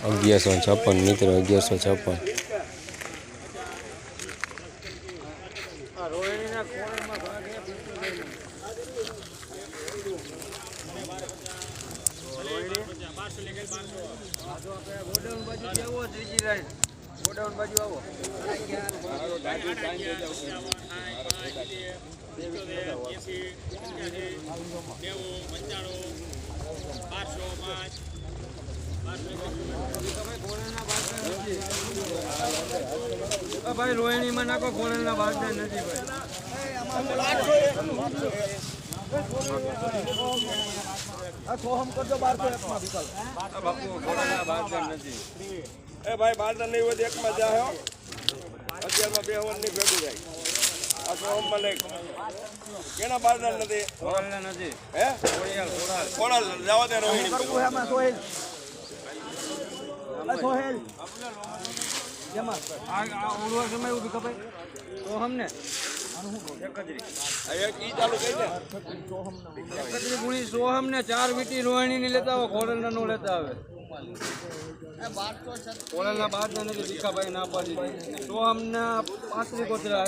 ₹1156 મિત્રો 1156 ગોડાઉન બાજુ આવો ભાઈ રોહિણી માં નાખો ખોળેલના બાજુ નથી ભાઈ 12 નહીં હોય એકમાં જાય 11 માં 2 હોન ની ભેગું જાય આ સોહમમાં લઈ કેના 12 નથી ખોળેલના નથી હે ખોળાલ જવા દે રોહિણી કરવું એમાં સોહેલ સોહેલ જેમાં આ ઉડવા સમય ઉભી કપાઈ સોહમ ને સોહમ ને 4 વીટી રોહિણી ની લેતા આવે ખોળેલના નો લેતા આવે ખોળેલના બાદ નથી દીખાભાઈ ના પાડી સોહમ ના 35 કોતરા